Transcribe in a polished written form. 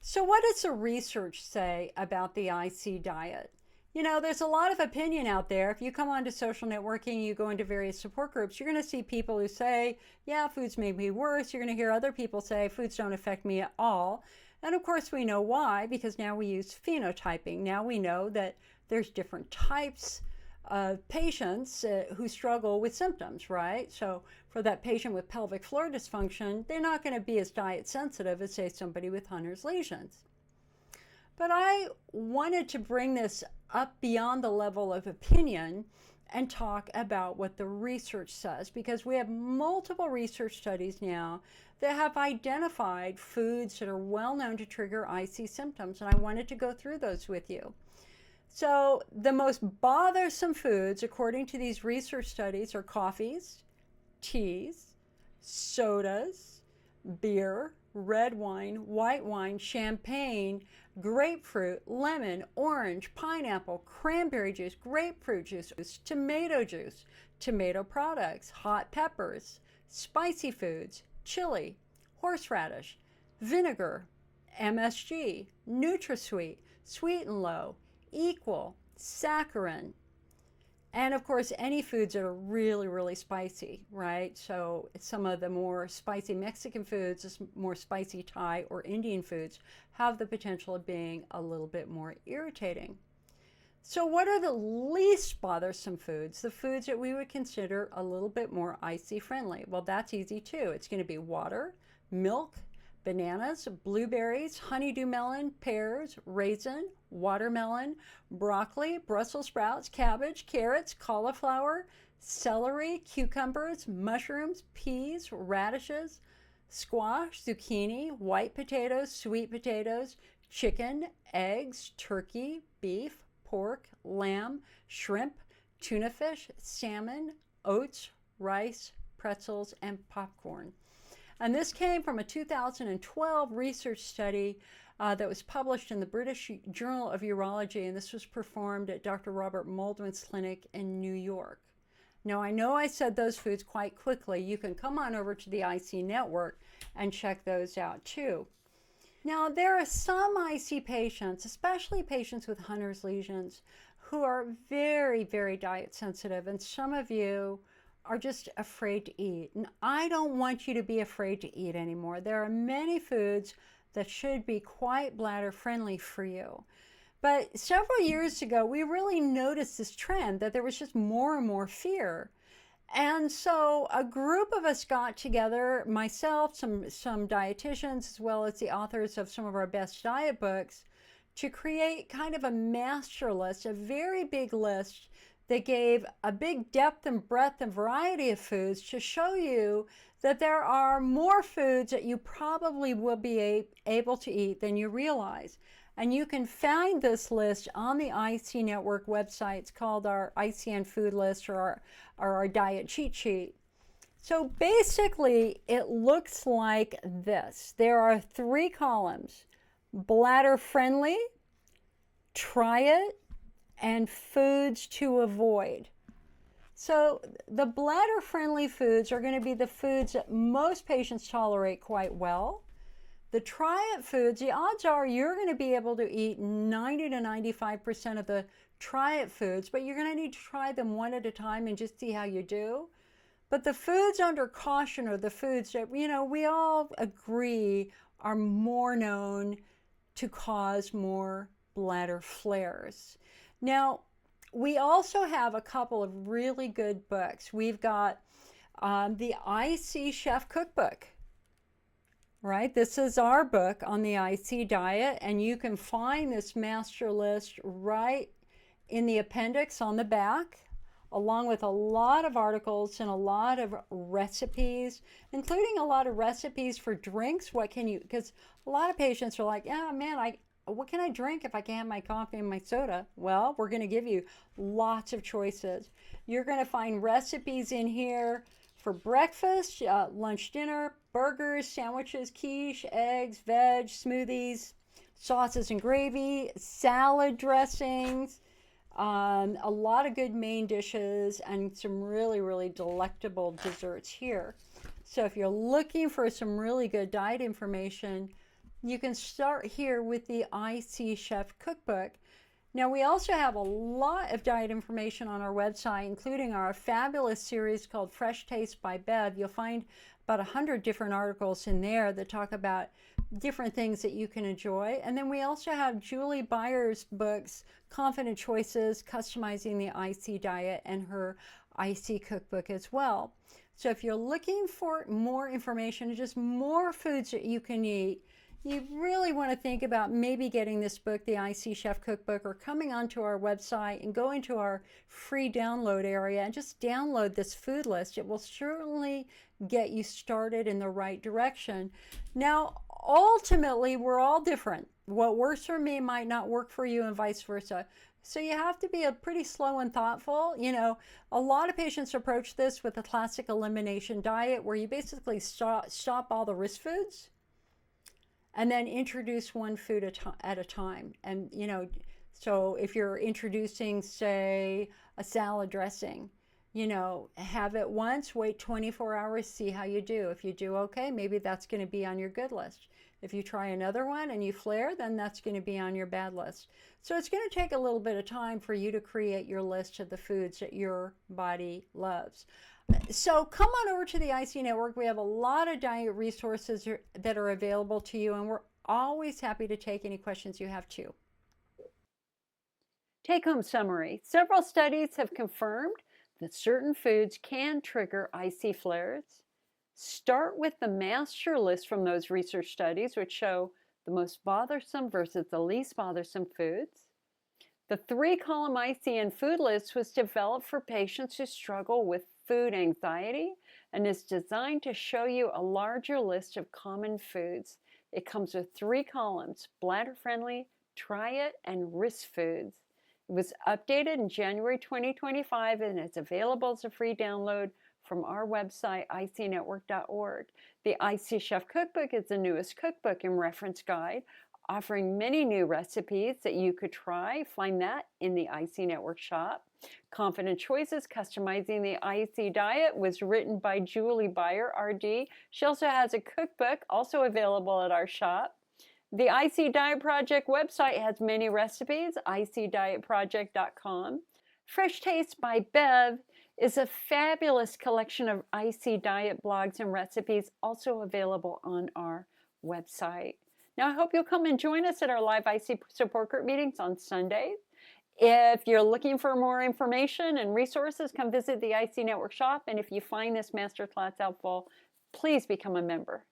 So what does the research say about the IC diet? You know, there's a lot of opinion out there. If you come onto social networking, you go into various support groups, you're going to see people who say, yeah, foods make me worse. You're going to hear other people say, foods don't affect me at all. And of course, we know why, because now we use phenotyping. Now we know that there's different types of patients who struggle with symptoms, right? So for that patient with pelvic floor dysfunction, they're not going to be as diet sensitive as, say, somebody with Hunner's lesions. But I wanted to bring this up beyond the level of opinion and talk about what the research says, because we have multiple research studies now that have identified foods that are well known to trigger IC symptoms, and I wanted to go through those with you. So the most bothersome foods, according to these research studies, are coffees, teas, sodas, beer, red wine, white wine, champagne, grapefruit, lemon, orange, pineapple, cranberry juice, grapefruit juice, tomato products, hot peppers, spicy foods, chili, horseradish, vinegar, MSG, NutraSweet, Sweet and Low, Equal, Saccharin, and of course, any foods that are really, really spicy, right? So some of the more spicy Mexican foods, more spicy Thai or Indian foods have the potential of being a little bit more irritating. So what are the least bothersome foods? The foods that we would consider a little bit more IC friendly. Well, that's easy too. It's going to be water, milk, bananas, blueberries, honeydew melon, pears, raisin, watermelon, broccoli, Brussels sprouts, cabbage, carrots, cauliflower, celery, cucumbers, mushrooms, peas, radishes, squash, zucchini, white potatoes, sweet potatoes, chicken, eggs, turkey, beef, pork, lamb, shrimp, tuna fish, salmon, oats, rice, pretzels, and popcorn. And this came from a 2012 research study that was published in the British Journal of Urology, and this was performed at Dr. Robert Moldman's clinic in New York. Now, I know I said those foods quite quickly. You can come on over to the IC network and check those out too. Now, there are some IC patients, especially patients with Hunner's lesions, who are very, very diet sensitive, and some of you are just afraid to eat. And I don't want you to be afraid to eat anymore. There are many foods that should be quite bladder friendly for you. But several years ago, we really noticed this trend that there was just more and more fear. And so a group of us got together, myself, some dietitians, as well as the authors of some of our best diet books, to create kind of a master list, a very big list that gave a big depth and breadth and variety of foods to show you that there are more foods that you probably will be able to eat than you realize. And you can find this list on the IC Network website. It's called our ICN food list or our diet cheat sheet. So basically, it looks like this. There are 3 columns: bladder friendly, try it, and foods to avoid. So the bladder friendly foods are going to be the foods that most patients tolerate quite well. The try it foods, the odds are you're going to be able to eat 90 to 95% of the try it foods, but you're going to need to try them one at a time and just see how you do. But the foods under caution are the foods that, you know, we all agree are more known to cause more bladder flares. Now, we also have a couple of really good books. We've got the IC Chef Cookbook, right? This is our book on the IC diet, and you can find this master list right in the appendix on the back, along with a lot of articles and a lot of recipes, including a lot of recipes for drinks. What can you, because a lot of patients are like, yeah, man, what can I drink if I can't have my coffee and my soda? Well, we're going to give you lots of choices. You're going to find recipes in here for breakfast, lunch, dinner, burgers, sandwiches, quiche, eggs, veg, smoothies, sauces and gravy, salad dressings, a lot of good main dishes, and some really, really delectable desserts here. So if you're looking for some really good diet information, You can start here with the IC Chef Cookbook. Now, we also have a lot of diet information on our website, including our fabulous series called Fresh Taste by Bev. You'll find about 100 different articles in there that talk about different things that you can enjoy. And then we also have Julie Byer's books, Confident Choices, Customizing the IC Diet, and her IC Cookbook as well. So if you're looking for more information, just more foods that you can eat, you really want to think about maybe getting this book, the IC Chef Cookbook, or coming onto our website and going to our free download area and just download this food list. It will certainly get you started in the right direction. Now, ultimately, we're all different. What works for me might not work for you and vice versa. So you have to be a pretty slow and thoughtful. You know, a lot of patients approach this with a classic elimination diet where you basically stop all the risk foods and then introduce one food at a time. And, you know, so if you're introducing, say, a salad dressing, you know, have it once, wait 24 hours, see how you do. If you do okay, maybe that's going to be on your good list. If you try another one and you flare, then that's going to be on your bad list. So it's going to take a little bit of time for you to create your list of the foods that your body loves. So come on over to the IC Network. We have a lot of diet resources that are available to you, and we're always happy to take any questions you have too. Take-home summary. Several studies have confirmed that certain foods can trigger IC flares. Start with the master list from those research studies, which show the most bothersome versus the least bothersome foods. The 3-column ICN food list was developed for patients who struggle with food anxiety and is designed to show you a larger list of common foods. It comes with 3 columns: bladder-friendly, try it, and risk foods. It was updated in January 2025 and it's available as a free download from our website, icnetwork.org. The IC Chef Cookbook is the newest cookbook and reference guide, offering many new recipes that you could try. Find that in the IC Network shop. Confident Choices, Customizing the IC Diet was written by Julie Byer, RD. She also has a cookbook, also available at our shop. The IC Diet Project website has many recipes, icdietproject.com. Fresh Taste by Bev is a fabulous collection of IC diet blogs and recipes, also available on our website. Now, I hope you'll come and join us at our live IC support group meetings on Sundays. If you're looking for more information and resources, come visit the IC Network shop. And if you find this masterclass helpful, please become a member.